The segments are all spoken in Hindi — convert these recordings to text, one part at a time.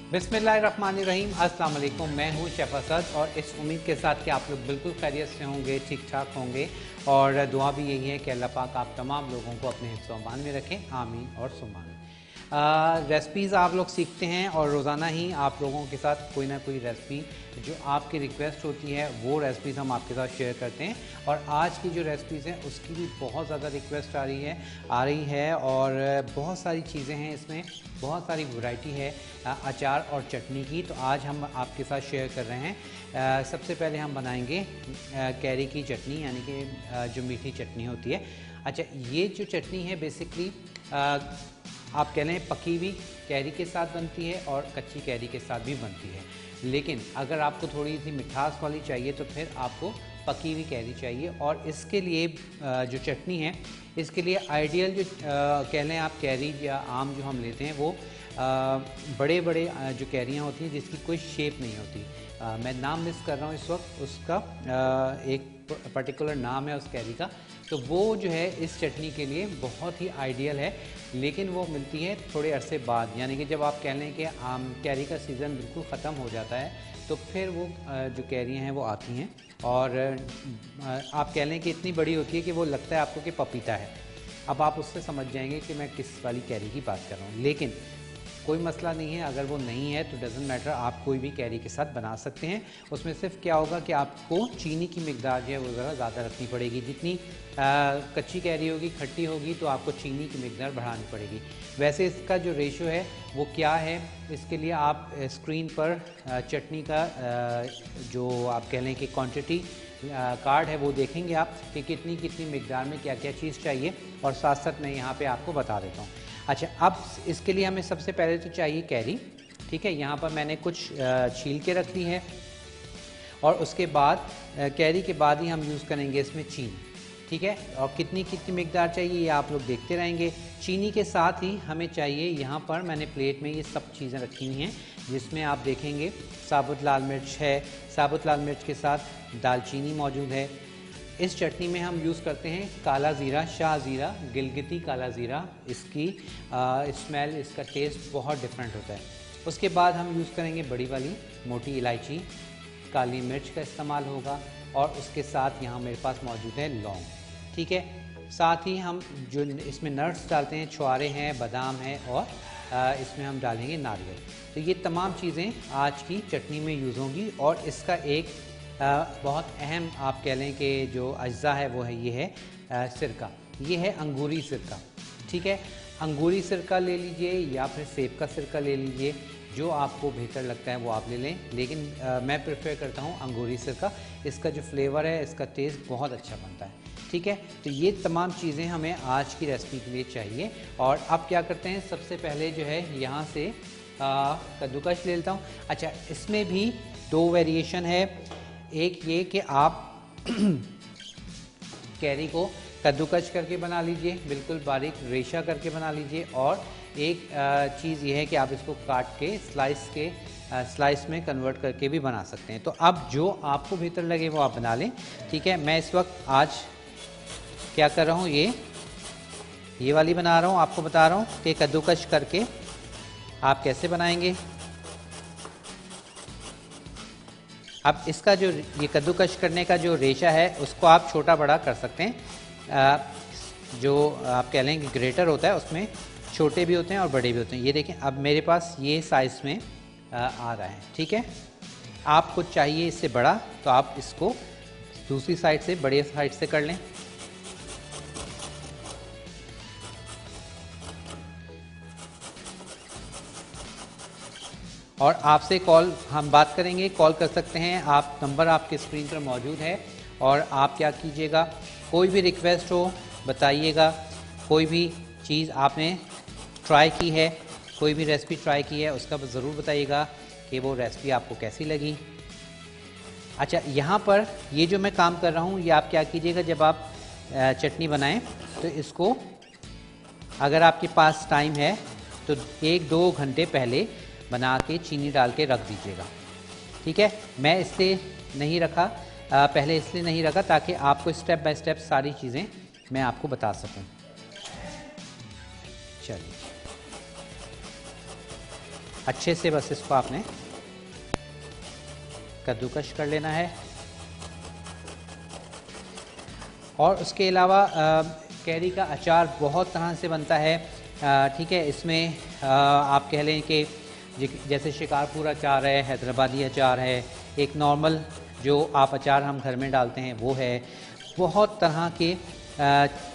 बिस्मिल्लाहिर्रहमानिर्रहीम, अस्सलाम वालेकुम। मैं हूँ शेफ असद और इस उम्मीद के साथ कि आप लोग बिल्कुल खैरियत से होंगे, ठीक ठाक होंगे और दुआ भी यही है कि अल्लाह पाक आप तमाम लोगों को अपने हिफ्ज़ व अमान में रखें, आमीन और सुम आमीन। रेसिपीज़ आप लोग सीखते हैं और रोज़ाना ही आप लोगों के साथ कोई ना कोई रेसिपी जो आपकी रिक्वेस्ट होती है वो रेसिपीज़ हम आपके साथ शेयर करते हैं। और आज की जो रेसिपीज़ हैं उसकी भी बहुत ज़्यादा रिक्वेस्ट आ रही है और बहुत सारी चीज़ें हैं, इसमें बहुत सारी वैरायटी है अचार और चटनी की, तो आज हम आपके साथ शेयर कर रहे हैं। सबसे पहले हम बनाएंगे कैरी की चटनी, यानी कि जो मीठी चटनी होती है। अच्छा, ये जो चटनी है बेसिकली आप कह लें पकी हुई कैरी के साथ बनती है और कच्ची कैरी के साथ भी बनती है, लेकिन अगर आपको थोड़ी सी मिठास वाली चाहिए तो फिर आपको पकी हुई कैरी चाहिए। और इसके लिए जो चटनी है इसके लिए आइडियल जो कह लें आप कैरी या आम जो हम लेते हैं वो बड़े बड़े जो कैरियाँ होती हैं जिसकी कोई शेप नहीं होती। मैं नाम मिस कर रहा हूँ इस वक्त, उसका एक पर्टिकुलर नाम है उस कैरी का, तो वो जो है इस चटनी के लिए बहुत ही आइडियल है, लेकिन वो मिलती है थोड़े अरसे बाद, यानी कि जब आप कह लें कि आम कैरी का सीज़न बिल्कुल ख़त्म हो जाता है तो फिर वो जो कैरियाँ हैं वो आती हैं और आप कह लें कि इतनी बड़ी होती है कि वो लगता है आपको कि पपीता है। अब आप उससे समझ जाएंगे कि मैं किस वाली कैरी की बात कर रहा हूँ, लेकिन कोई मसला नहीं है, अगर वो नहीं है तो डज़न्ट मैटर, आप कोई भी कैरी के साथ बना सकते हैं। उसमें सिर्फ क्या होगा कि आपको चीनी की मिकदार जो है वो ज़रा ज़्यादा रखनी पड़ेगी। जितनी कच्ची कैरी होगी, खट्टी होगी, तो आपको चीनी की मिकदार बढ़ानी पड़ेगी। वैसे इसका जो रेशो है वो क्या है, इसके लिए आप स्क्रीन पर चटनी का जो आप कह लें कि क्वांटिटी कार्ड है वो देखेंगे आप कि कितनी कितनी मिकदार में क्या क्या चीज़ चाहिए, और साथ साथ मैं यहाँ पे आपको बता देता हूँ। अच्छा, अब इसके लिए हमें सबसे पहले तो चाहिए कैरी, ठीक है। यहाँ पर मैंने कुछ छील के रख ली है और उसके बाद कैरी के बाद ही हम यूज़ करेंगे इसमें चीनी, ठीक है। और कितनी कितनी मिकदार चाहिए ये आप लोग देखते रहेंगे। चीनी के साथ ही हमें चाहिए, यहाँ पर मैंने प्लेट में ये सब चीज़ें रखी हुई हैं जिसमें आप देखेंगे साबुत लाल मिर्च है, साबुत लाल मिर्च के साथ दालचीनी मौजूद है। इस चटनी में हम यूज़ करते हैं काला ज़ीरा, शाह ज़ीरा, गिलगिती काला ज़ीरा। इसकी स्मेल, इसका टेस्ट बहुत डिफरेंट होता है। उसके बाद हम यूज़ करेंगे बड़ी वाली मोटी इलायची, काली मिर्च का इस्तेमाल होगा, और उसके साथ यहाँ मेरे पास मौजूद है लौंग, ठीक है। साथ ही हम जो इसमें नट्स डालते हैं, छुआरे हैं, बादाम है, और इसमें हम डालेंगे नारियल। तो ये तमाम चीज़ें आज की चटनी में यूज़ होंगी। और इसका एक बहुत अहम आप कह लें कि जो अज्जा है वो है, ये है सिरका, ये है अंगूरी सिरका, ठीक है। अंगूरी सिरका ले लीजिए या फिर सेब का सिरका ले लीजिए, जो आपको बेहतर लगता है वो आप ले लें, लेकिन मैं प्रेफर करता हूँ अंगूरी सिरका। इसका जो फ्लेवर है, इसका टेस्ट बहुत अच्छा बनता है, ठीक है। तो ये तमाम चीज़ें हमें आज की रेसिपी के लिए चाहिए। और अब क्या करते हैं, सबसे पहले जो है यहाँ से कद्दूकस ले लेता हूँ। अच्छा, इसमें भी दो वेरिएशन है। एक ये कि आप कैरी को कद्दूकस करके बना लीजिए, बिल्कुल बारीक रेशा करके बना लीजिए, और एक चीज़ ये है कि आप इसको काट के स्लाइस में कन्वर्ट करके भी बना सकते हैं। तो अब जो आपको बेहतर लगे वो आप बना लें, ठीक है। मैं इस वक्त आज क्या कर रहा हूँ, ये वाली बना रहा हूँ, आपको बता रहा हूँ कि कद्दूकस करके आप कैसे बनाएंगे। अब इसका जो ये कद्दूकस करने का जो रेशा है उसको आप छोटा बड़ा कर सकते हैं। जो आप कह लें कि ग्रेटर होता है उसमें छोटे भी होते हैं और बड़े भी होते हैं। ये देखें, अब मेरे पास ये साइज़ में आ रहा है, ठीक है। आपको चाहिए इससे बड़ा तो आप इसको दूसरी साइड से, बड़े साइड से कर लें। और आपसे कॉल हम बात करेंगे, कॉल कर सकते हैं आप, नंबर आपके स्क्रीन पर मौजूद है। और आप क्या कीजिएगा, कोई भी रिक्वेस्ट हो बताइएगा, कोई भी चीज़ आपने ट्राई की है, कोई भी रेसिपी ट्राई की है, उसका ज़रूर बताइएगा कि वो रेसिपी आपको कैसी लगी। अच्छा, यहाँ पर ये जो मैं काम कर रहा हूँ, ये आप क्या कीजिएगा, जब आप चटनी बनाएं तो इसको, अगर आपके पास टाइम है तो 1-2 घंटे पहले बना के चीनी डाल के रख दीजिएगा। ठीक है, मैं इसलिए नहीं रखा, पहले इसलिए नहीं रखा ताकि आपको स्टेप बाय स्टेप सारी चीज़ें मैं आपको बता सकूं। चलिए, अच्छे से बस इसको आपने कद्दूकश कर लेना है। और उसके अलावा कैरी का अचार बहुत तरह से बनता है। ठीक है, इसमें आप कह लें कि जैसे शिकारपुर अचार है, हैदराबादी अचार है, एक नॉर्मल जो आप अचार हम घर में डालते हैं वो है, बहुत तरह के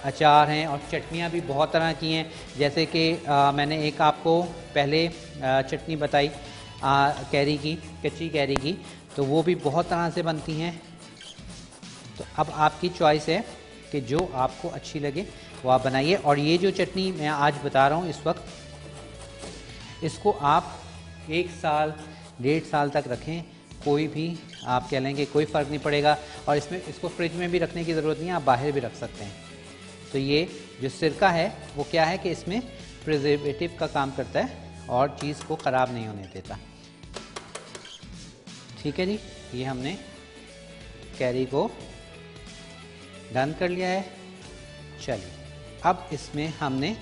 अचार हैं और चटनियाँ भी बहुत तरह की हैं। जैसे कि मैंने एक आपको पहले चटनी बताई कैरी की, कच्ची कैरी की, तो वो भी बहुत तरह से बनती हैं। तो अब आपकी चॉइस है कि जो आपको अच्छी लगे वो आप बनाइए। और ये जो चटनी मैं आज बता रहा हूँ इस वक्त, इसको आप 1 साल 1.5 साल तक रखें, कोई भी आप कह लेंगे कोई फ़र्क नहीं पड़ेगा। और इसमें इसको फ्रिज में भी रखने की ज़रूरत नहीं है, आप बाहर भी रख सकते हैं। तो ये जो सिरका है वो क्या है कि इसमें प्रिजर्वेटिव का काम करता है और चीज़ को ख़राब नहीं होने देता। ठीक है जी, ये हमने कैरी को डन कर लिया है। चलिए, अब इसमें हमने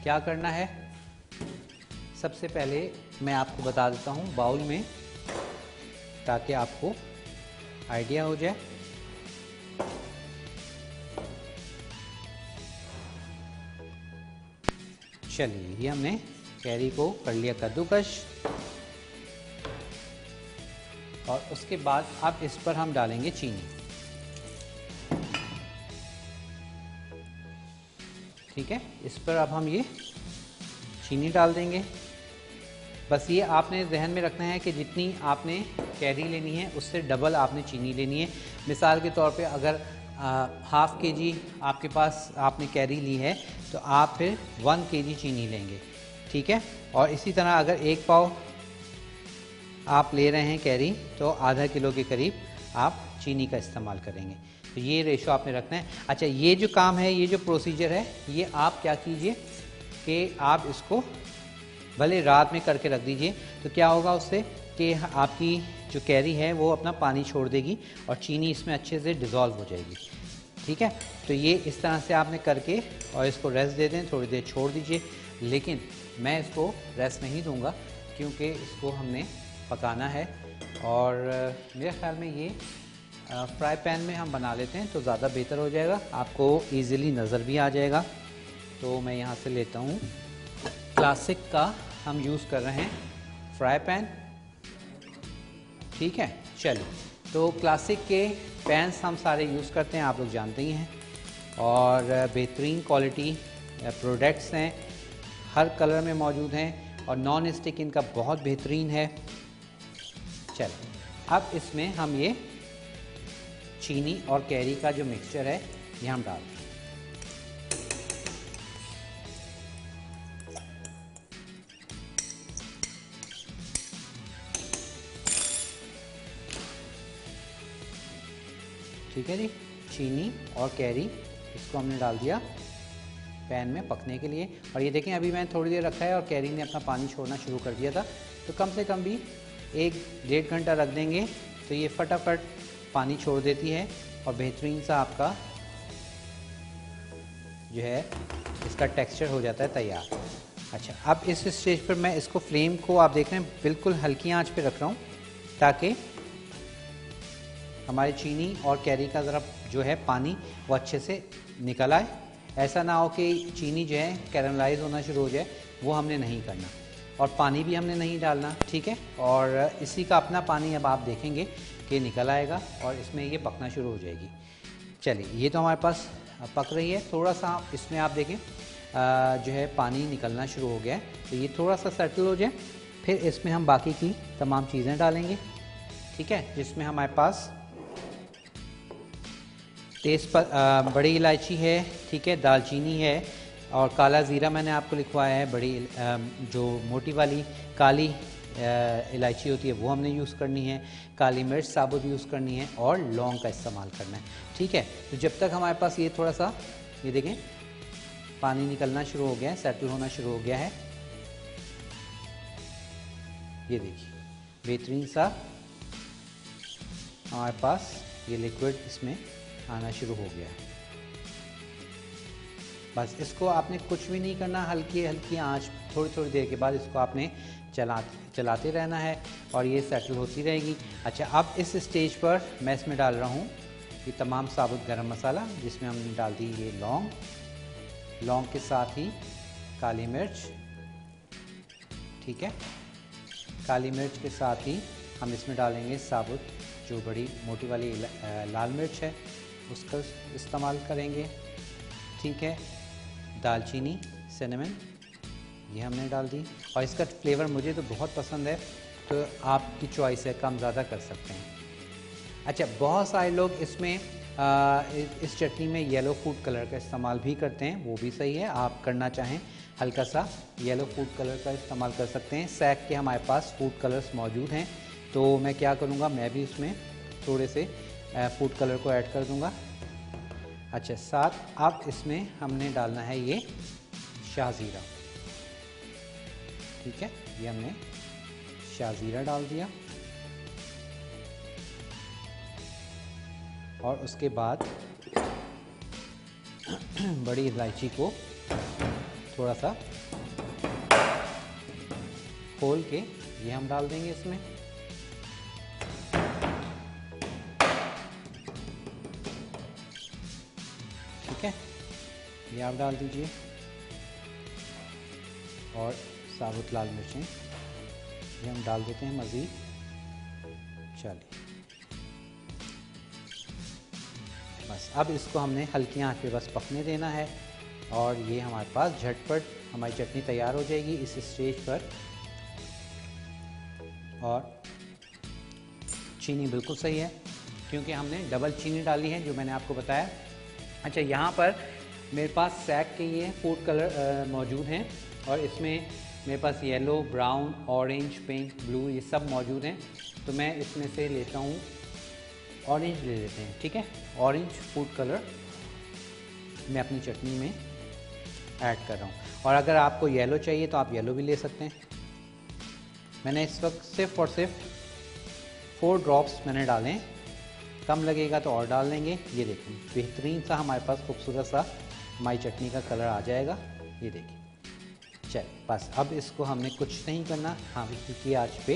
क्या करना है, सबसे पहले मैं आपको बता देता हूँ बाउल में, ताकि आपको आइडिया हो जाए। चलिए, ये हमने कैरी को कर लिया कद्दूकश और उसके बाद अब इस पर हम डालेंगे चीनी। ठीक है, इस पर अब हम ये चीनी डाल देंगे। बस ये आपने जहन में रखना है कि जितनी आपने कैरी लेनी है उससे डबल आपने चीनी लेनी है। मिसाल के तौर पे अगर ½ kg आपके पास आपने कैरी ली है तो आप फिर 1 kg चीनी लेंगे। ठीक है, और इसी तरह अगर 1 पाव आप ले रहे हैं कैरी तो ½ किलो के करीब आप चीनी का इस्तेमाल करेंगे। तो ये रेशो आपने रखना है। अच्छा, ये जो काम है, ये जो प्रोसीजर है, ये आप क्या कीजिए कि आप इसको भले रात में करके रख दीजिए। तो क्या होगा उससे कि आपकी जो कैरी है वो अपना पानी छोड़ देगी और चीनी इसमें अच्छे से डिज़ोल्व हो जाएगी। ठीक है, तो ये इस तरह से आपने करके और इसको रेस्ट दे दें, थोड़ी देर छोड़ दीजिए। लेकिन मैं इसको रेस्ट नहीं दूंगा क्योंकि इसको हमने पकाना है और मेरे ख्याल में ये फ्राई पैन में हम बना लेते हैं तो ज़्यादा बेहतर हो जाएगा, आपको ईज़िली नज़र भी आ जाएगा। तो मैं यहाँ से लेता हूँ, क्लासिक का हम यूज़ कर रहे हैं फ्राई पैन। ठीक है, चलिए, तो क्लासिक के पैन्स हम सारे यूज़ करते हैं, आप लोग जानते ही हैं, और बेहतरीन क्वालिटी प्रोडक्ट्स हैं, हर कलर में मौजूद हैं और नॉन स्टिक इनका बहुत बेहतरीन है। चलिए, अब इसमें हम ये चीनी और कैरी का जो मिक्सचर है ये हम डाल दें। ठीक है जी, चीनी और कैरी इसको हमने डाल दिया पैन में पकने के लिए। और ये देखें, अभी मैंने थोड़ी देर रखा है और कैरी ने अपना पानी छोड़ना शुरू कर दिया था। तो कम से कम भी 1-1.5 घंटा रख देंगे तो ये फटाफट पानी छोड़ देती है और बेहतरीन सा आपका जो है इसका टेक्सचर हो जाता है तैयार। अच्छा, अब इस स्टेज पर मैं इसको फ्लेम को आप देख रहे हैं बिल्कुल हल्की आंच पे रख रहा हूँ ताकि हमारी चीनी और कैरी का ज़रा जो है पानी वो अच्छे से निकल आए। ऐसा ना हो कि चीनी जो है कैरमलाइज होना शुरू हो जाए, वो हमने नहीं करना और पानी भी हमने नहीं डालना। ठीक है, और इसी का अपना पानी अब आप देखेंगे कि निकल आएगा और इसमें ये पकना शुरू हो जाएगी। चलिए, ये तो हमारे पास पक रही है। थोड़ा सा इसमें आप देखें जो है पानी निकलना शुरू हो गया है, तो ये थोड़ा सा सेटल हो जाए, फिर इसमें हम बाकी की तमाम चीज़ें डालेंगे। ठीक है, जिसमें हमारे पास बड़ी इलायची है, ठीक है, दालचीनी है और काला ज़ीरा मैंने आपको लिखवाया है, बड़ी जो मोटी वाली काली इलायची होती है वो हमने यूज़ करनी है, काली मिर्च साबुत यूज़ करनी है और लौंग का इस्तेमाल करना है। ठीक है, तो जब तक हमारे पास ये थोड़ा सा, ये देखें पानी निकलना शुरू हो गया है, सेटल होना शुरू हो गया है, ये देखिए बेहतरीन सा हमारे पास ये लिक्विड इसमें आना शुरू हो गया है। बस इसको आपने कुछ भी नहीं करना, हल्की हल्की आंच थोड़ी थोड़ी देर के बाद इसको आपने चलाते रहना है और ये सेटल होती रहेगी। अच्छा, अब इस स्टेज पर मैं इसमें डाल रहा हूँ ये तमाम साबुत गरम मसाला, जिसमें हमने डाल दी ये लौंग के साथ ही काली मिर्च। ठीक है, काली मिर्च के साथ ही हम इसमें डालेंगे साबुत जो बड़ी मोटी वाली लाल मिर्च है, उसका इस्तेमाल करेंगे। ठीक है, दालचीनी सिनेमन ये हमने डाल दी और इसका फ्लेवर मुझे तो बहुत पसंद है, तो आपकी चॉइस है, कम ज़्यादा कर सकते हैं। अच्छा, बहुत सारे लोग इसमें इस चटनी में येलो फूड कलर का इस्तेमाल भी करते हैं, वो भी सही है। आप करना चाहें हल्का सा येलो फूड कलर का इस्तेमाल कर सकते हैं। सैक के हमारे पास फूड कलर्स मौजूद हैं, तो मैं क्या करूँगा, मैं भी इसमें थोड़े से फूड कलर को ऐड कर दूँगा। अच्छा, साथ अब इसमें हमने डालना है ये शाहज़ीरा। ठीक है, ये हमने शाहज़ीरा डाल दिया और उसके बाद बड़ी इलायची को थोड़ा सा खोल के ये हम डाल देंगे इसमें। ठीक है, ये आप डाल दीजिए और साबुत लाल मिर्चें ये हम डाल देते हैं मज़ीद। चलिए, बस अब इसको हमने हल्की आंच पे बस पकने देना है और ये हमारे पास झटपट हमारी चटनी तैयार हो जाएगी इस स्टेज पर। और चीनी बिल्कुल सही है क्योंकि हमने डबल चीनी डाली है, जो मैंने आपको बताया। अच्छा, यहाँ पर मेरे पास सैक के ये फूड कलर मौजूद हैं और इसमें मेरे पास yellow, brown, orange, pink, blue ये सब मौजूद हैं, तो मैं इसमें से लेता हूँ ऑरेंज ले लेते हैं। ठीक है, ऑरेंज फूड कलर मैं अपनी चटनी में ऐड कर रहा हूँ और अगर आपको येलो चाहिए तो आप येलो भी ले सकते हैं। मैंने इस वक्त सिर्फ और सिर्फ 4 ड्रॉप्स मैंने डाले हैं, कम लगेगा तो और डाल लेंगे। ये देखिए बेहतरीन सा हमारे पास खूबसूरत सा हमारी चटनी का कलर आ जाएगा, ये देखिए। चलिए, बस अब इसको हमने कुछ नहीं करना, हाँ हल्की आंच पे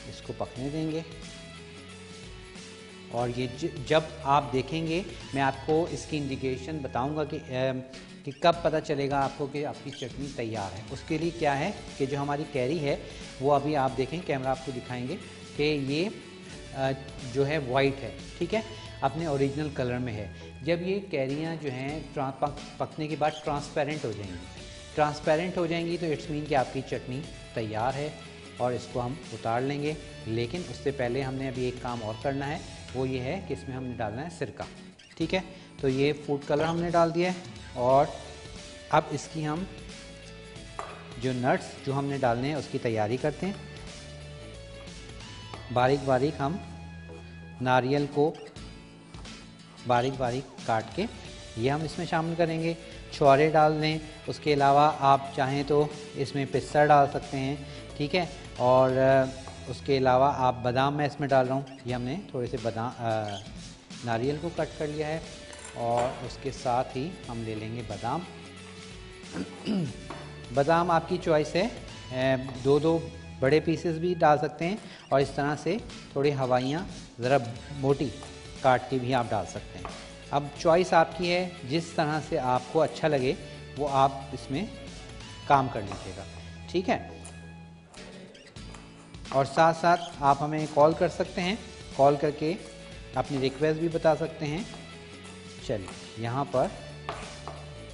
इसको पकने देंगे और ये जब आप देखेंगे मैं आपको इसकी इंडिकेशन बताऊंगा कि कब पता चलेगा आपको कि आपकी चटनी तैयार है। उसके लिए क्या है कि जो हमारी कैरी है वो अभी आप देखें, कैमरा आपको दिखाएंगे कि ये जो है वाइट है। ठीक है, अपने ओरिजिनल कलर में है। जब ये कैरियाँ जो हैं पकने के बाद ट्रांसपेरेंट हो जाएंगी तो इट्स मीन कि आपकी चटनी तैयार है और इसको हम उतार लेंगे। लेकिन उससे पहले हमने अभी एक काम और करना है, वो ये है कि इसमें हमने डालना है सिरका। ठीक है, तो ये फूड कलर हमने डाल दिया है और अब इसकी हम जो नट्स जो हमने डालने हैं उसकी तैयारी करते हैं। बारीक बारीक हम नारियल को बारीक बारीक काट के ये हम इसमें शामिल करेंगे। छुहारे डाल दें, उसके अलावा आप चाहें तो इसमें पिस्ता डाल सकते हैं। ठीक है, और उसके अलावा आप बादाम मैं इसमें डाल रहा हूँ, ये हमने थोड़े से बादाम नारियल को कट कर लिया है और उसके साथ ही हम ले लेंगे बादाम। बादाम आपकी चॉइस है, 2-2 बड़े पीसेस भी डाल सकते हैं और इस तरह से थोड़ी हवाइयाँ ज़रा मोटी काट के भी आप डाल सकते हैं। अब चॉइस आपकी है, जिस तरह से आपको अच्छा लगे वो आप इसमें काम कर लीजिएगा। ठीक है, और साथ साथ आप हमें कॉल कर सकते हैं, कॉल करके अपनी रिक्वेस्ट भी बता सकते हैं। चलिए, यहाँ पर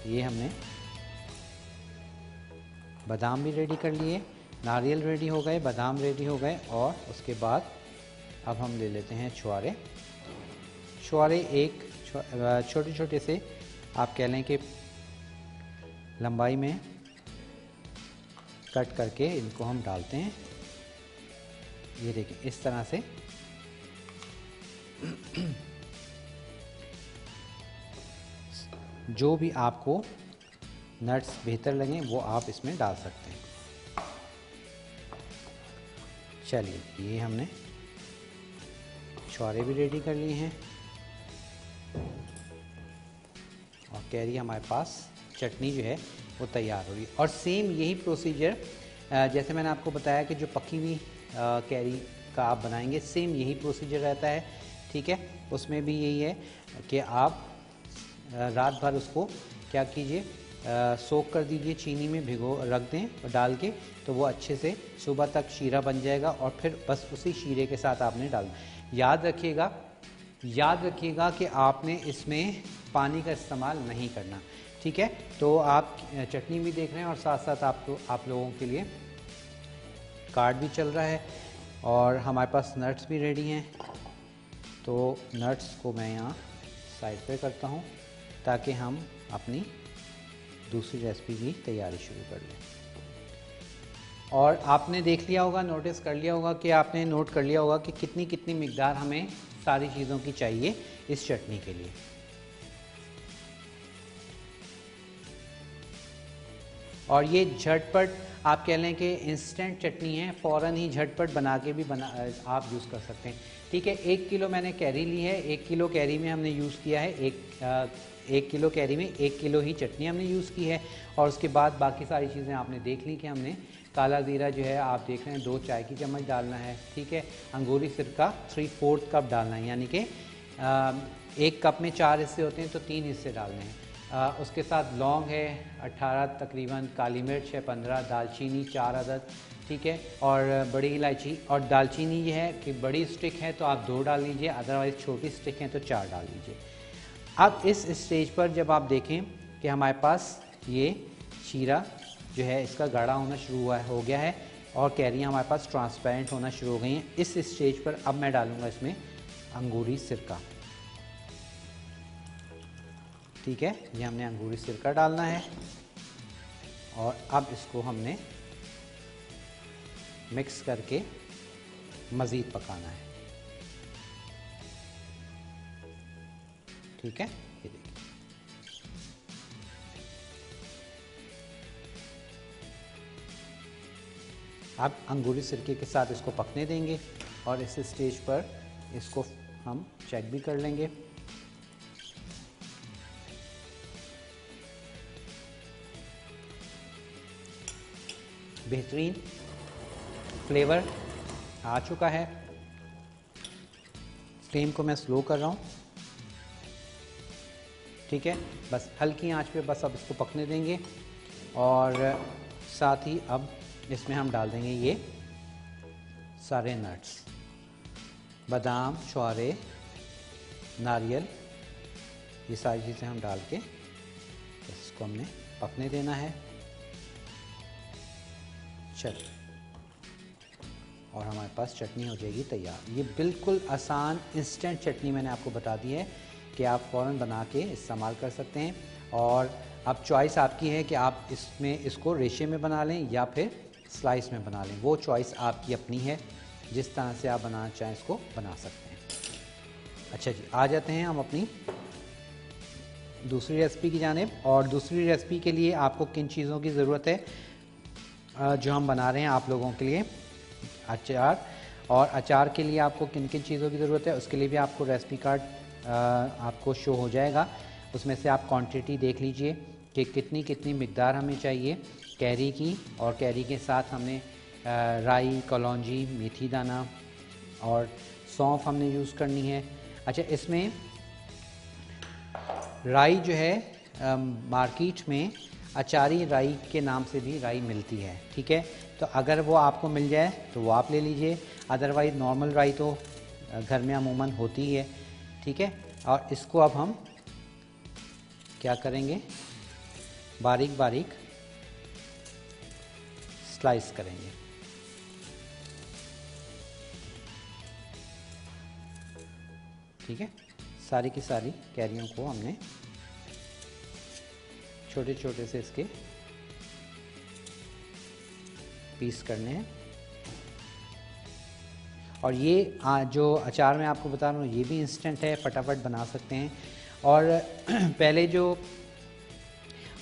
ये हमने बादाम भी रेडी कर लिए, नारियल रेडी हो गए, बादाम रेडी हो गए और उसके बाद अब हम ले लेते हैं छुहारे। छुहारे एक छोटे छोटे से आप कह लें कि लंबाई में कट करके इनको हम डालते हैं। ये देखिए इस तरह से जो भी आपको नट्स बेहतर लगें वो आप इसमें डाल सकते हैं। चलिए ये हमने छुहारे भी रेडी कर लिए हैं और कैरी हमारे पास चटनी जो है वो तैयार हो रही है। और सेम यही प्रोसीजर जैसे मैंने आपको बताया कि जो पकी हुई कैरी का आप बनाएंगे, सेम यही प्रोसीजर रहता है। ठीक है, उसमें भी यही है कि आप रात भर उसको क्या कीजिए, सोक कर दीजिए, चीनी में भिगो रख दें और डाल के, तो वो अच्छे से सुबह तक शीरा बन जाएगा और फिर बस उसी शीरे के साथ आपने डालना। याद रखिएगा कि आपने इसमें पानी का इस्तेमाल नहीं करना। ठीक है, तो आप चटनी भी देख रहे हैं और साथ साथ आप लोगों के लिए कार्ड भी चल रहा है और हमारे पास नट्स भी रेडी हैं। तो नट्स को मैं यहाँ साइड पे करता हूँ ताकि हम अपनी दूसरी रेसिपी की तैयारी शुरू कर लें। और आपने देख लिया होगा, नोटिस कर लिया होगा कि आपने नोट कर लिया होगा कि कितनी कितनी मिकदार हमें सारी चीज़ों की चाहिए इस चटनी के लिए। और ये झटपट आप कह लें कि इंस्टेंट चटनी है, फ़ौरन ही झटपट बना के भी आप यूज़ कर सकते हैं। ठीक है, 1 किलो मैंने कैरी ली है, 1 किलो कैरी में हमने यूज़ किया है, एक किलो कैरी में 1 किलो ही चटनी हमने यूज़ की है। और उसके बाद बाकी सारी चीज़ें आपने देख ली कि हमने काला ज़ीरा जो है आप देख रहे हैं 2 चाय की चम्मच डालना है। ठीक है, अंगूरी सिरका 3/4 कप डालना है, यानी कि 1 कप में 4 हिस्से होते हैं तो 3 हिस्से डालने हैं। उसके साथ लौंग है 18 तकरीबन, काली मिर्च है 15, दालचीनी 4 अदद। ठीक है, और बड़ी इलायची और दालचीनी ये है कि बड़ी स्टिक है तो आप 2 डाल लीजिए, अदरवाइज़ छोटी स्टिक है तो 4 डाल लीजिए। अब इस स्टेज पर जब आप देखें कि हमारे पास ये शीरा जो है इसका गाढ़ा होना शुरू हो गया है और कैरियाँ हमारे पास ट्रांसपेरेंट होना शुरू हो गई हैं, इस स्टेज पर अब मैं डालूँगा इसमें अंगूरी सिरका। ठीक है, ये हमने अंगूरी सिरका डालना है और अब इसको हमने मिक्स करके मज़ीद पकाना है। ठीक है, ये देखिए अब अंगूरी सिरके के साथ इसको पकने देंगे और इस स्टेज पर इसको हम चेक भी कर लेंगे। बेहतरीन फ्लेवर आ चुका है। फ्लेम को मैं स्लो कर रहा हूँ। ठीक है, बस हल्की आंच पे बस अब इसको पकने देंगे और साथ ही अब इसमें हम डाल देंगे ये सारे नट्स, बादाम, छुहारे, नारियल, ये सारी चीज़ें हम डाल के इसको हमने पकने देना है। चलिए, और हमारे पास चटनी हो जाएगी तैयार। ये बिल्कुल आसान इंस्टेंट चटनी मैंने आपको बता दी है कि आप फ़ौरन बना के इस्तेमाल कर सकते हैं। और अब चॉइस आपकी है कि आप इसको रेशे में बना लें या फिर स्लाइस में बना लें, वो चॉइस आपकी अपनी है, जिस तरह से आप बनाना चाहें इसको बना सकते हैं। अच्छा जी, आ जाते हैं हम अपनी दूसरी रेसिपी की जानिब। और दूसरी रेसिपी के लिए आपको किन चीज़ों की ज़रूरत है जो हम बना रहे हैं आप लोगों के लिए? अचार। और अचार के लिए आपको किन किन चीज़ों की ज़रूरत है उसके लिए भी आपको रेसिपी कार्ड आपको शो हो जाएगा। उसमें से आप क्वांटिटी देख लीजिए कि कितनी कितनी मिकदार हमें चाहिए कैरी की, और कैरी के साथ हमने राई, कलौंजी, मेथी दाना और सौंफ हमने यूज़ करनी है। अच्छा, इसमें राई जो है मार्केट में अचारी राई के नाम से भी राई मिलती है। ठीक है, तो अगर वो आपको मिल जाए तो वो आप ले लीजिए, अदरवाइज़ नॉर्मल राई तो घर में अमूमन होती ही है। ठीक है, और इसको अब हम क्या करेंगे, बारीक बारीक स्लाइस करेंगे। ठीक है, सारी की सारी कैरियों को हमने छोटे छोटे से इसके पीस करने हैं। और ये जो अचार मैं आपको बता रहा हूँ ये भी इंस्टेंट है, फटाफट बना सकते हैं। और पहले जो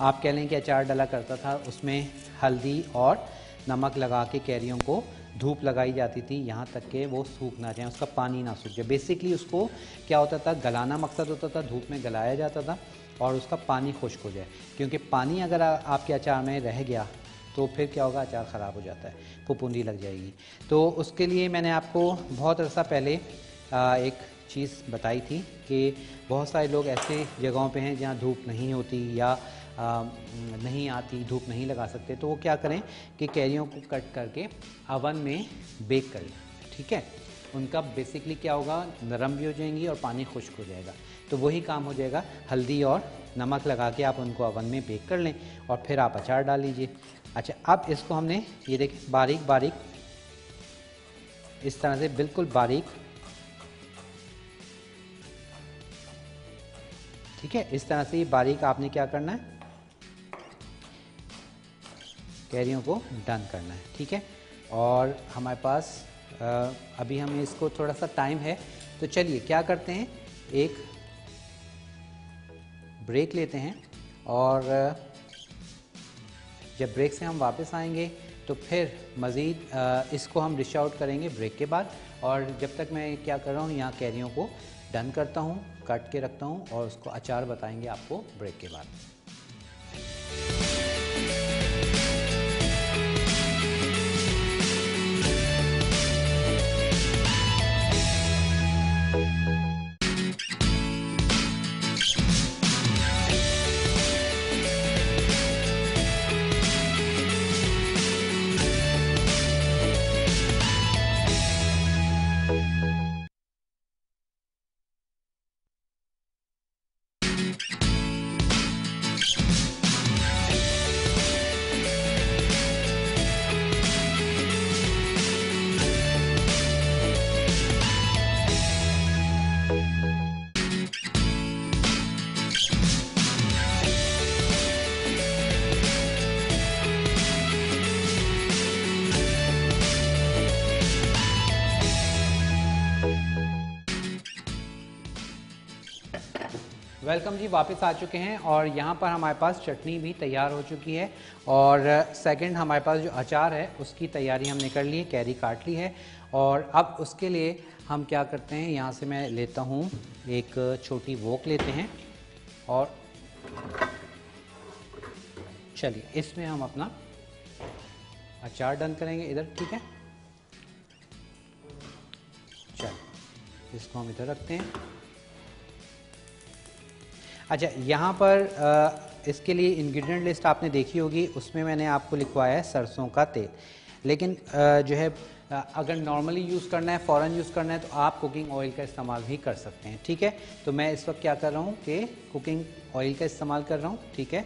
आप कह लें कि अचार डाला करता था उसमें हल्दी और नमक लगा के कैरियों को धूप लगाई जाती थी यहाँ तक कि वो सूख ना जाए, उसका पानी ना सूख जाए। बेसिकली उसको क्या होता था, गलाना मकसद होता था, धूप में गलाया जाता था और उसका पानी खुश्क हो जाए, क्योंकि पानी अगर आपके अचार में रह गया तो फिर क्या होगा, अचार ख़राब हो जाता है, फफूंदी लग जाएगी। तो उसके लिए मैंने आपको बहुत अर्सा पहले एक चीज़ बताई थी कि बहुत सारे लोग ऐसे जगहों पे हैं जहाँ धूप नहीं होती या नहीं आती, धूप नहीं लगा सकते, तो वो क्या करें कि कैरियों को कट करके अवन में बेक करें। ठीक है, उनका बेसिकली क्या होगा, नरम भी हो जाएंगी और पानी खुश्क हो जाएगा। तो वही काम हो जाएगा, हल्दी और नमक लगा के आप उनको अवन में बेक कर लें और फिर आप अचार डाल लीजिए। अच्छा, अब इसको हमने ये देखिए बारीक बारीक इस तरह से बिल्कुल बारीक, ठीक है, इस तरह से ये बारीक आपने क्या करना है, कैरियों को डन करना है। ठीक है, और हमारे पास अभी हमें इसको थोड़ा सा टाइम है, तो चलिए क्या करते हैं, एक ब्रेक लेते हैं और जब ब्रेक से हम वापस आएंगे तो फिर मज़ीद इसको हम डिश आउट करेंगे ब्रेक के बाद। और जब तक मैं क्या कर रहा हूँ, यहाँ कैरियों को डन करता हूँ, काट के रखता हूँ और उसको अचार बताएंगे आपको ब्रेक के बाद। वेलकम जी, वापस आ चुके हैं और यहाँ पर हमारे पास चटनी भी तैयार हो चुकी है और सेकंड हमारे पास जो अचार है उसकी तैयारी हमने कर ली है, कैरी काट ली है। और अब उसके लिए हम क्या करते हैं, यहाँ से मैं लेता हूँ एक छोटी वोक लेते हैं और चलिए इसमें हम अपना अचार डन करेंगे इधर। ठीक है, चलिए इसको हम इधर रखते हैं। अच्छा, यहाँ पर इसके लिए इंग्रेडिएंट लिस्ट आपने देखी होगी, उसमें मैंने आपको लिखवाया है सरसों का तेल। लेकिन जो है अगर नॉर्मली यूज़ करना है, फ़ौरन यूज़ करना है, तो आप कुकिंग ऑयल का इस्तेमाल भी कर सकते हैं। ठीक है, तो मैं इस वक्त क्या कर रहा हूँ कि कुकिंग ऑयल का इस्तेमाल कर रहा हूँ। ठीक है,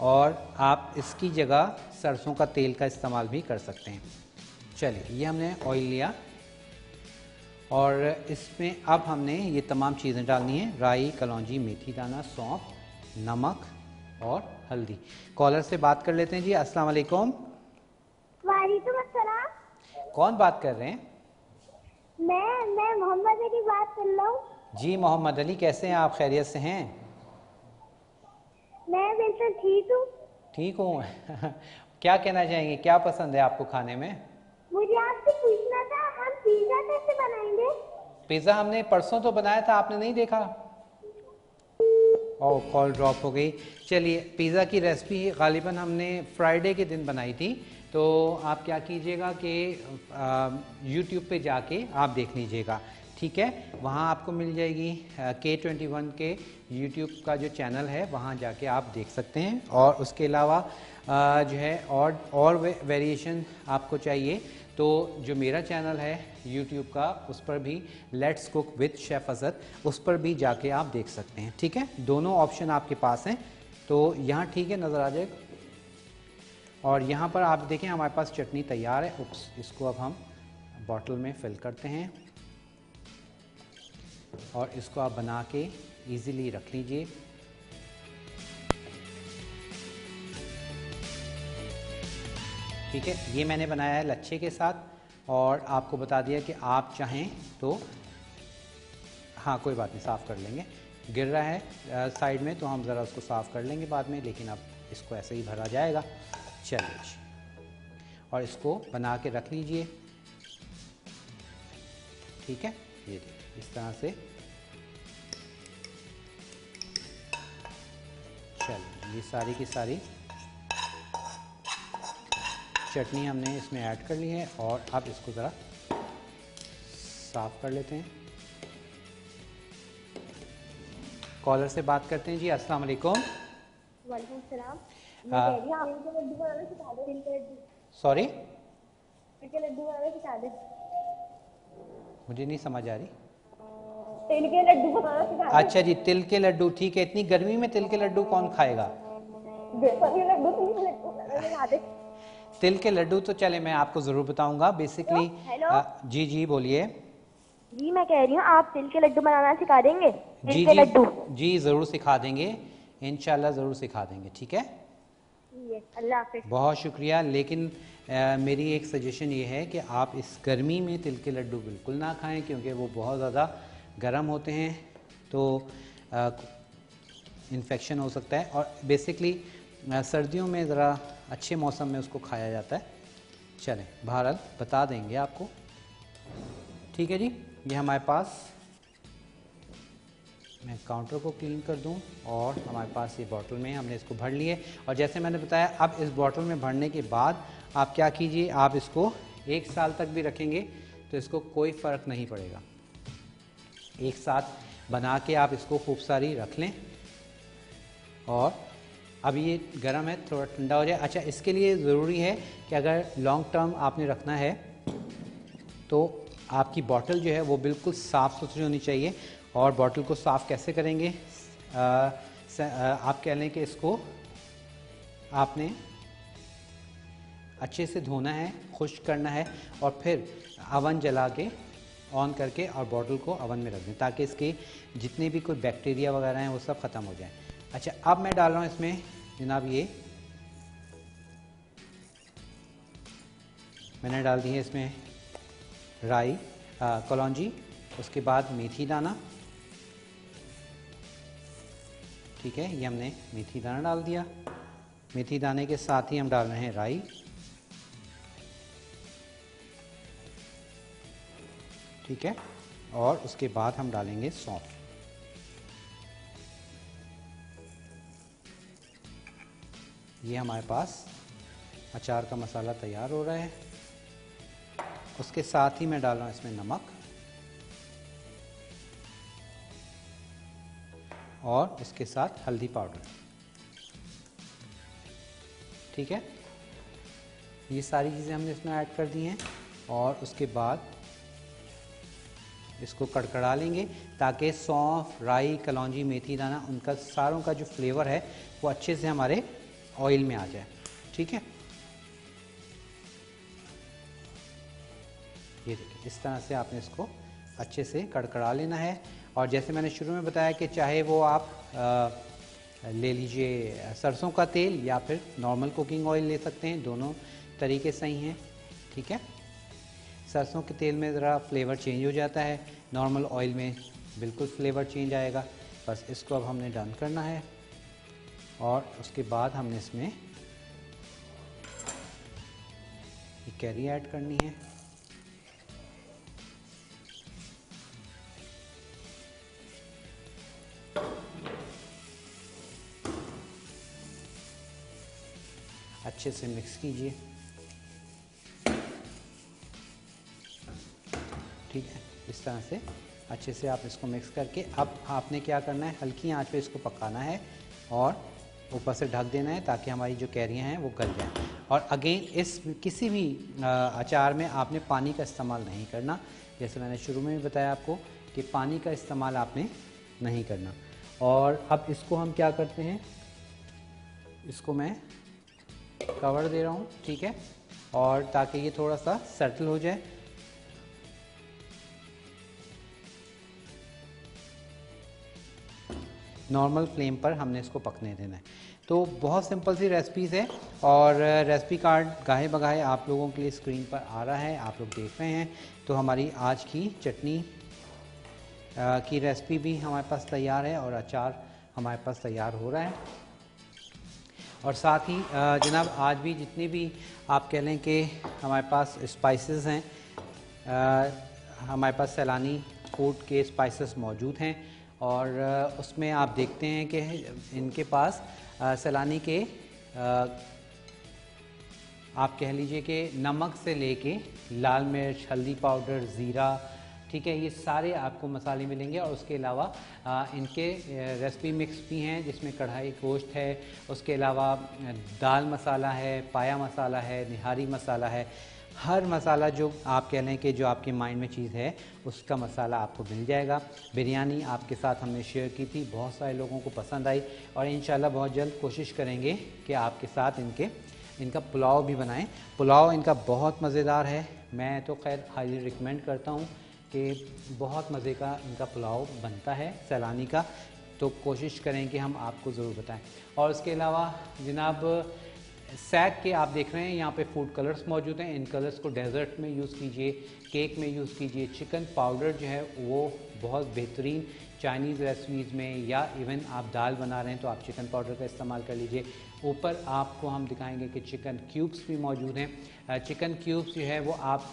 और आप इसकी जगह सरसों का तेल का इस्तेमाल भी कर सकते हैं। चलिए, ये हमने ऑयल लिया और इसमें अब हमने ये तमाम चीज़ें डालनी है, राई, कलौंजी, मेथी दाना, सौंफ, नमक और हल्दी। कॉलर से बात कर लेते हैं जी। अस्सलाम वालेकुम। वालेकुम अस्सलाम। कौन बात कर रहे हैं? मैं मोहम्मद अली बात कर रहा हूँ। जी मोहम्मद अली, कैसे हैं आप, खैरियत से हैं? मैं बिल्कुल ठीक हूँ। ठीक हूँ। क्या कहना चाहेंगे, क्या पसंद है आपको खाने में? मुझे आपसे पूछना था, हम पिज़्ज़ा कैसे बनाएंगे? पिज़्ज़ा हमने परसों तो बनाया था, आपने नहीं देखा? ओह, कॉल ड्रॉप हो गई। चलिए, पिज़्ज़ा की रेसिपी गालिबन हमने फ्राइडे के दिन बनाई थी, तो आप क्या कीजिएगा कि यूट्यूब पे जाके आप देख लीजिएगा। ठीक है, वहाँ आपको मिल जाएगी K21 के यूट्यूब का जो चैनल है, वहाँ जाके आप देख सकते हैं। और उसके अलावा जो है और वेरिएशन आपको चाहिए तो जो मेरा चैनल है यूट्यूब का, उस पर भी let's cook with chef Asad, उस पर भी जाके आप देख सकते हैं। ठीक है, दोनों ऑप्शन आपके पास हैं, तो यहाँ ठीक है, नज़र आ जाएगा। और यहाँ पर आप देखें हमारे पास चटनी तैयार है। उप्स, इसको अब हम बॉटल में फिल करते हैं और इसको आप बना के इजीली रख लीजिए। ठीक है, ये मैंने बनाया है लच्छे के साथ, और आपको बता दिया कि आप चाहें तो, हाँ कोई बात नहीं, साफ़ कर लेंगे, गिर रहा है साइड में तो हम ज़रा उसको साफ़ कर लेंगे बाद में, लेकिन अब इसको ऐसे ही भरा जाएगा। चलिए जी, और इसको बना के रख लीजिए। ठीक है, ये देखिए इस तरह से। चलिए, ये सारी की सारी चटनी हमने इसमें ऐड कर ली है, और अब इसको ज़रा साफ़ कर लेते हैं। कॉलर से बात करते हैं जी। अस्सलाम वालेकुम। वालेकुम सलाम। मैं कह रही हूँ आप इनके लड्डू बनाना सिखा दो। तिल के लड्डू, सॉरी, तिल के लड्डू बनाना सिखा दो। मुझे नहीं समझ आ रही। तिल के लड्डू बनाना सिखा दो। अच्छा जी, तिल के लड्डू, ठीक है। इतनी गर्मी में तिल के लड्डू कौन खाएगा? बेसन के लड्डू, तिल के लड्डू बनाना सिखा दो। तिल के लड्डू तो चले मैं आपको ज़रूर बताऊंगा। Basically hello. जी जी बोलिए। जी मैं कह रही हूँ आप तिल के लड्डू बनाना सिखा देंगे? तिल जी के जी लड्डू। जी, ज़रूर सिखा देंगे, इंशाल्लाह ज़रूर सिखा देंगे। ठीक है, अल्लाह हाफिज़। बहुत शुक्रिया। लेकिन मेरी एक सजेशन ये है कि आप इस गर्मी में तिल के लड्डू बिल्कुल ना खाएं, क्योंकि वो बहुत ज़्यादा गर्म होते हैं, तो इन्फेक्शन हो सकता है। और बेसिकली सर्दियों में ज़रा अच्छे मौसम में उसको खाया जाता है। चलें, बहरहाल बता देंगे आपको। ठीक है जी, ये हमारे पास, मैं काउंटर को क्लीन कर दूं, और हमारे पास ये बॉटल में हमने इसको भर लिए। और जैसे मैंने बताया, अब इस बॉटल में भरने के बाद आप क्या कीजिए, आप इसको 1 साल तक भी रखेंगे तो इसको कोई फ़र्क नहीं पड़ेगा। एक साथ बना के आप इसको खूब सारी रख लें। और अब ये गर्म है, थोड़ा ठंडा हो जाए। अच्छा, इसके लिए ज़रूरी है कि अगर लॉन्ग टर्म आपने रखना है तो आपकी बॉटल जो है वो बिल्कुल साफ़ सुथरी होनी चाहिए। और बॉटल को साफ़ कैसे करेंगे? आप कह लें कि इसको आपने अच्छे से धोना है, खुश्क करना है, और फिर अवन जला के ऑन करके और बॉटल को अवन में रख दें, ताकि इसके जितने भी कोई बैक्टीरिया वगैरह हैं वो सब ख़त्म हो जाए। अच्छा, अब मैं डाल रहा हूँ इसमें जनाब, ये मैंने डाल दी है इसमें राई, कलौंजी, उसके बाद मेथी दाना। ठीक है, ये हमने मेथी दाना डाल दिया। मेथी दाने के साथ ही हम डाल रहे हैं राई। ठीक है, और उसके बाद हम डालेंगे सौंफ। ये हमारे पास अचार का मसाला तैयार हो रहा है। उसके साथ ही मैं डाल रहा हूँ इसमें नमक, और इसके साथ हल्दी पाउडर। ठीक है, ये सारी चीज़ें हमने इसमें ऐड कर दी हैं, और उसके बाद इसको कड़कड़ा लेंगे, ताकि सौंफ, राई, कलौंजी, मेथी दाना, उनका सारों का जो फ्लेवर है वो अच्छे से हमारे ऑयल में आ जाए। ठीक है, ये देखिए इस तरह से आपने इसको अच्छे से कड़कड़ा लेना है। और जैसे मैंने शुरू में बताया कि चाहे वो आप ले लीजिए सरसों का तेल या फिर नॉर्मल कुकिंग ऑयल ले सकते हैं, दोनों तरीके सही हैं। ठीक है, सरसों के तेल में ज़रा फ्लेवर चेंज हो जाता है, नॉर्मल ऑयल में बिल्कुल फ्लेवर चेंज आएगा। बस इसको अब हमने डन करना है, और उसके बाद हमने इसमें ये कैरी ऐड करनी है। अच्छे से मिक्स कीजिए। ठीक है, इस तरह से अच्छे से आप इसको मिक्स करके अब आपने क्या करना है, हल्की आंच पे इसको पकाना है, और ऊपर से ढक देना है, ताकि हमारी जो कैरियाँ हैं वो गल जाएं। और अगेन इस किसी भी अचार में आपने पानी का इस्तेमाल नहीं करना। जैसे मैंने शुरू में भी बताया आपको कि पानी का इस्तेमाल आपने नहीं करना। और अब इसको हम क्या करते हैं, इसको मैं कवर दे रहा हूँ। ठीक है, और ताकि ये थोड़ा सा सेटल हो जाए। नॉर्मल फ्लेम पर हमने इसको पकने देना है। तो बहुत सिंपल सी रेसिपीज़ है और रेसिपी कार्ड गाहे बगाहे आप लोगों के लिए स्क्रीन पर आ रहा है, आप लोग देख रहे हैं। तो हमारी आज की चटनी की रेसिपी भी हमारे पास तैयार है और अचार हमारे पास तैयार हो रहा है। और साथ ही जनाब आज भी जितने भी आप कह लें कि हमारे पास स्पाइसेस हैं, हमारे पास सैलानी फूड के स्पाइसेस मौजूद हैं और उसमें आप देखते हैं कि इनके पास सैलानी के आप कह लीजिए कि नमक से लेके लाल मिर्च, हल्दी पाउडर, ज़ीरा, ठीक है, ये सारे आपको मसाले मिलेंगे। और उसके अलावा इनके रेसिपी मिक्स भी हैं जिसमें कढ़ाई गोश्त है, उसके अलावा दाल मसाला है, पाया मसाला है, निहारी मसाला है। हर मसाला जो आप कह लें कि जो आपके माइंड में चीज़ है उसका मसाला आपको मिल जाएगा। बिरयानी आपके साथ हमने शेयर की थी, बहुत सारे लोगों को पसंद आई और इंशाल्लाह बहुत जल्द कोशिश करेंगे कि आपके साथ इनका पुलाव भी बनाएं। पुलाव इनका बहुत मज़ेदार है, मैं तो खैर हाईली रिकमेंड करता हूं कि बहुत मज़े का इनका पुलाव बनता है सैलानी का, तो कोशिश करें कि हम आपको ज़रूर बताएं। और उसके अलावा जनाब सैग के आप देख रहे हैं यहाँ पे फूड कलर्स मौजूद हैं, इन कलर्स को डेजर्ट में यूज़ कीजिए, केक में यूज़ कीजिए। चिकन पाउडर जो है वो बहुत बेहतरीन चाइनीज़ रेसिपीज़ में या इवन आप दाल बना रहे हैं तो आप चिकन पाउडर का इस्तेमाल कर लीजिए। ऊपर आपको हम दिखाएंगे कि चिकन क्यूब्स भी मौजूद हैं। चिकन क्यूब्स जो है वो आप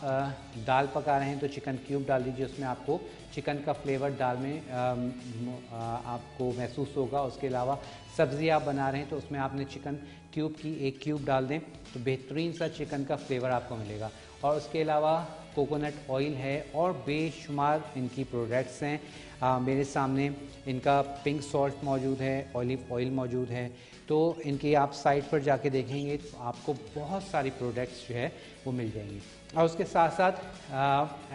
दाल पका रहे हैं तो चिकन क्यूब डाल दीजिए, उसमें आपको चिकन का फ्लेवर दाल में आपको महसूस होगा। उसके अलावा सब्ज़ी आप बना रहे हैं तो उसमें आपने चिकन क्यूब की एक क्यूब डाल दें तो बेहतरीन सा चिकन का फ्लेवर आपको मिलेगा। और उसके अलावा कोकोनट ऑयल है और बेशुमार इनकी प्रोडक्ट्स हैं। मेरे सामने इनका पिंक सॉल्ट मौजूद है, ऑलिव ऑयल मौजूद है। तो इनकी आप साइट पर जाके देखेंगे तो आपको बहुत सारी प्रोडक्ट्स जो है वो मिल जाएंगी। और उसके साथ साथ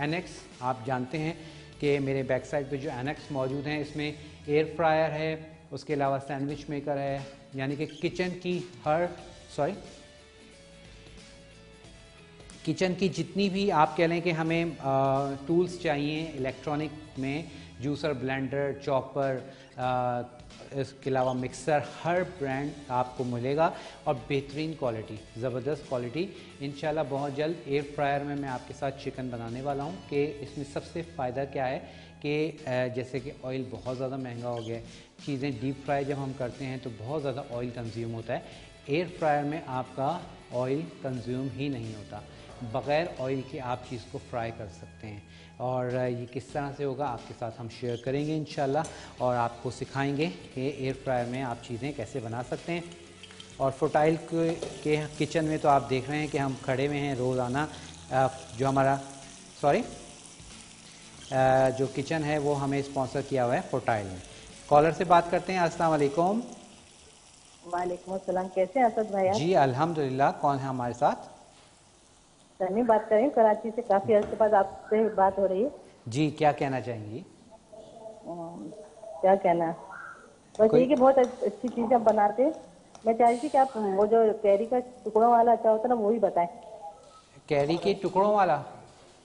एनेक्स आप जानते हैं कि मेरे बैक साइड पे जो एनेक्स मौजूद हैं इसमें एयर फ्रायर है, उसके अलावा सैंडविच मेकर है, यानी कि किचन की जितनी भी आप कह लें कि हमें टूल्स चाहिए इलेक्ट्रॉनिक में, जूसर, ब्लेंडर, चॉपर, इसके अलावा मिक्सर, हर ब्रांड आपको मिलेगा और बेहतरीन क्वालिटी, ज़बरदस्त क्वालिटी। इंशाल्लाह बहुत जल्द एयर फ्रायर में मैं आपके साथ चिकन बनाने वाला हूं कि इसमें सबसे फ़ायदा क्या है कि जैसे कि ऑयल बहुत ज़्यादा महंगा हो गया है, चीज़ें डीप फ्राई जब हम करते हैं तो बहुत ज़्यादा ऑयल कंज्यूम होता है। एयर फ्रायर में आपका ऑयल कंज्यूम ही नहीं होता, बग़ैर ऑयल के आप चीज़ को फ्राई कर सकते हैं। और ये किस तरह से होगा आपके साथ हम शेयर करेंगे इंशाल्लाह और आपको सिखाएंगे कि एयर फ्रायर में आप चीज़ें कैसे बना सकते हैं। और फर्टाइल के किचन में तो आप देख रहे हैं कि हम खड़े हुए हैं रोज़ाना, जो हमारा जो किचन है वो हमें स्पॉन्सर किया हुआ है फर्टाइल में। कॉलर से बात करते हैं। अस्सलाम वालेकुम। वालेकुम अस्सलाम, कैसे हैं असद भाई? जी अल्हम्दुलिल्लाह। कौन है हमारे साथ? सनी बात कर रही हूँ कराची से, काफी अर्से बाद आपसे बात हो रही है। जी क्या कहना चाहेंगी? क्या कहना, बस ये कि बहुत अच्छी चीज आप बनाते हैं। मैं चाह रही थी कि आप वो जो कैरी का टुकड़ों वाला अचार होता है ना वो ही बताएं। कैरी के टुकड़ों वाला?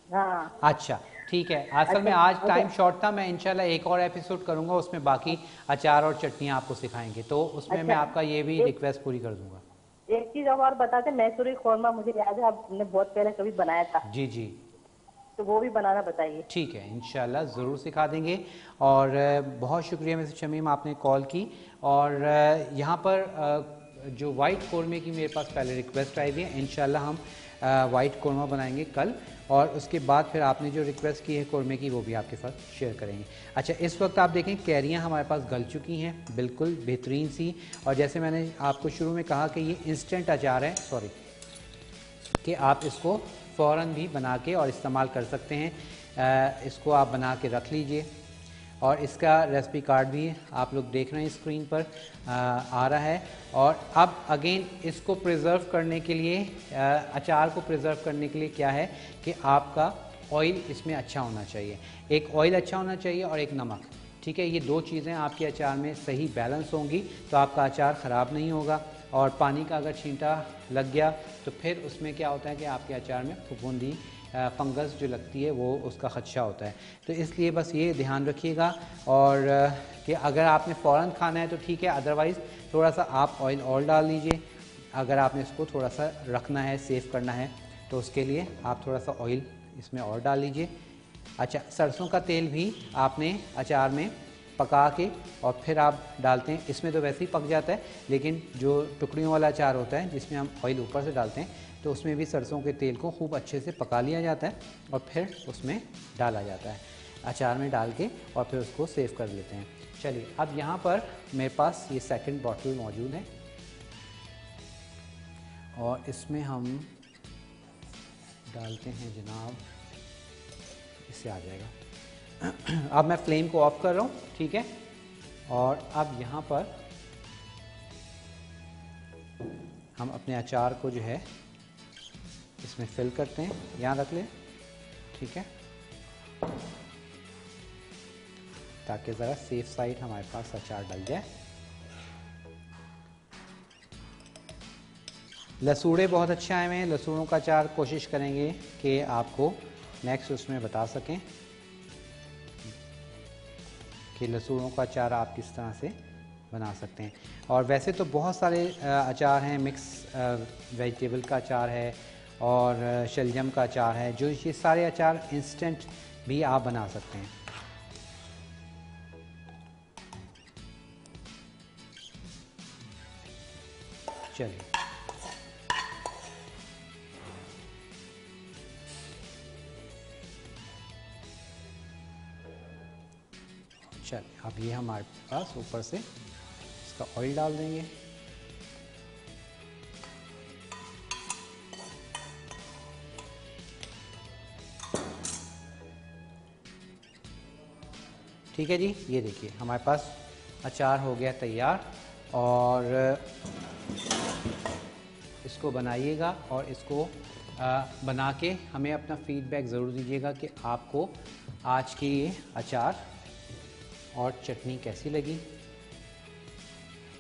हाँ अच्छा ठीक है। असल में आज टाइम शॉर्ट था, मैं इंशाल्लाह एक और एपिसोड करूंगा, उसमें बाकी अचार और चटनियाँ आपको सिखाएंगे, तो उसमें मैं आपका ये भी रिक्वेस्ट पूरी कर दूंगा। एक चीज और बताते, मैसूरी खोरमा मुझे याद है आपने बहुत पहले कभी बनाया था। जी जी, तो वो भी बनाना बताइए। ठीक है, इंशाल्लाह ज़रूर सिखा देंगे। और बहुत शुक्रिया मिसेस शमीम आपने कॉल की। और यहाँ पर जो वाइट कौरमे की मेरे पास पहले रिक्वेस्ट आई हुई है, इंशाल्लाह हम वाइट कौरमा बनाएंगे कल, और उसके बाद फिर आपने जो रिक्वेस्ट की है कौरमे की वो भी आपके साथ शेयर करेंगे। अच्छा, इस वक्त आप देखें कैरियाँ हमारे पास गल चुकी हैं बिल्कुल बेहतरीन सी। और जैसे मैंने आपको शुरू में कहा कि ये इंस्टेंट अचार है, कि आप इसको फ़ौरन भी बना के और इस्तेमाल कर सकते हैं। इसको आप बना के रख लीजिए। और इसका रेसिपी कार्ड भी आप लोग देख रहे हैं स्क्रीन पर आ रहा है। और अब अगेन इसको प्रिज़र्व करने के लिए, अचार को प्रिज़र्व करने के लिए क्या है कि आपका ऑयल इसमें अच्छा होना चाहिए। एक ऑयल अच्छा होना चाहिए और एक नमक, ठीक है। ये दो चीज़ें आपके अचार में सही बैलेंस होंगी तो आपका अचार ख़राब नहीं होगा। और पानी का अगर छींटा लग गया तो फिर उसमें क्या होता है कि आपके अचार में फफूंदी फंगस जो लगती है वो उसका ख़दशा होता है। तो इसलिए बस ये ध्यान रखिएगा और कि अगर आपने फ़ौरन खाना है तो ठीक है, अदरवाइज़ थोड़ा सा आप ऑयल और डाल लीजिए। अगर आपने इसको थोड़ा सा रखना है, सेव करना है, तो उसके लिए आप थोड़ा सा ऑयल इसमें और डाल लीजिए। अच्छा, सरसों का तेल भी आपने अचार में पका के और फिर आप डालते हैं। इसमें तो वैसे ही पक जाता है, लेकिन जो टुकड़ियों वाला अचार होता है जिसमें हम ऑयल ऊपर से डालते हैं, तो उसमें भी सरसों के तेल को खूब अच्छे से पका लिया जाता है और फिर उसमें डाला जाता है, अचार में डाल के, और फिर उसको सेव कर लेते हैं। चलिए, अब यहाँ पर मेरे पास ये सेकंड बॉटल मौजूद है और इसमें हम डालते हैं जनाब, इससे आ जाएगा। अब मैं फ्लेम को ऑफ कर रहा हूँ, ठीक है। और अब यहाँ पर हम अपने अचार को जो है इसमें फिल करते हैं, यहाँ रख लें, ठीक है, ताकि ज़रा सेफ साइड हमारे पास अचार डल जाए। लसूड़े बहुत अच्छे आए हुए हैं, लसूड़ों का अचार कोशिश करेंगे कि आपको नेक्स्ट उसमें बता सकें कि लसूड़ों का अचार आप किस तरह से बना सकते हैं। और वैसे तो बहुत सारे अचार हैं, मिक्स वेजिटेबल का अचार है और शलजम का अचार है, जो ये सारे अचार इंस्टेंट भी आप बना सकते हैं। चलिए, अब ये हमारे पास ऊपर से इसका ऑयल डाल देंगे। ठीक है जी, ये देखिए हमारे पास अचार हो गया तैयार। और इसको बनाइएगा और इसको बना के हमें अपना फीडबैक ज़रूर दीजिएगा कि आपको आज की ये अचार और चटनी कैसी लगी।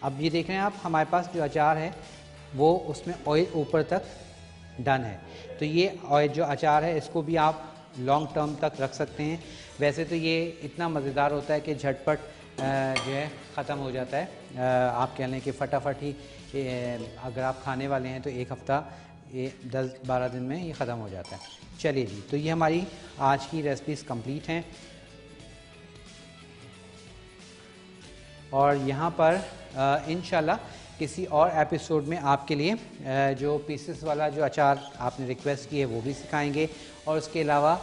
अब ये देख रहे हैं आप, हमारे पास जो अचार है वो उसमें ऑयल ऊपर तक डन है। तो ये ऑयल जो अचार है इसको भी आप लॉन्ग टर्म तक रख सकते हैं। वैसे तो ये इतना मज़ेदार होता है कि झटपट जो है ख़त्म हो जाता है। आप कह लें कि फटाफट ही अगर आप खाने वाले हैं तो एक हफ़्ता, ये 10-12 दिन में ये ख़त्म हो जाता है। चलिए जी, तो ये हमारी आज की रेसिपीज़ कंप्लीट हैं। और यहाँ पर इंशाल्लाह किसी और एपिसोड में आपके लिए जो पीसेस वाला जो अचार आपने रिक्वेस्ट की है वो भी सिखाएंगे। और उसके अलावा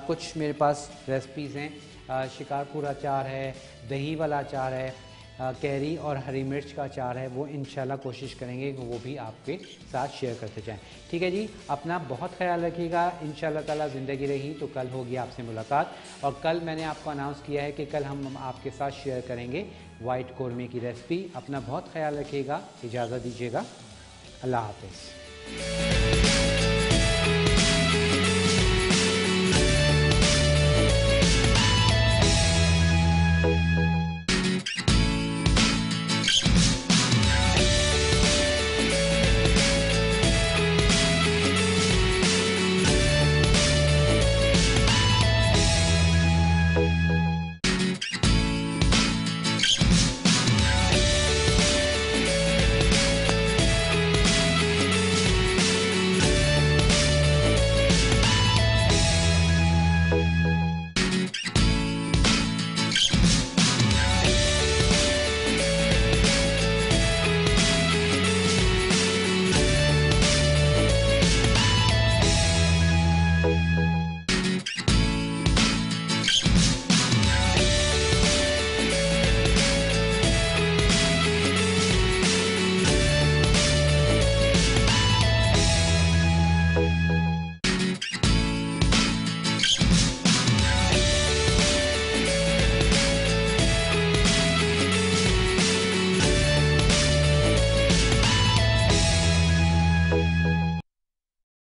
कुछ मेरे पास रेसिपीज़ हैं, शिकारपुर अचार है, दही वाला अचार है, कैरी और हरी मिर्च का अचार है, वो इंशाल्लाह कोशिश करेंगे कि वो भी आपके साथ शेयर करते जाएं। ठीक है जी, अपना बहुत ख्याल रखिएगा। इंशाल्लाह ताला ज़िंदगी रही तो कल होगी आपसे मुलाकात। और कल मैंने आपको अनाउंस किया है कि कल हम आपके साथ शेयर करेंगे वाइट कौरमे की रेसिपी। अपना बहुत ख्याल रखिएगा, इजाज़त दीजिएगा, अल्लाह हाफ़िज़।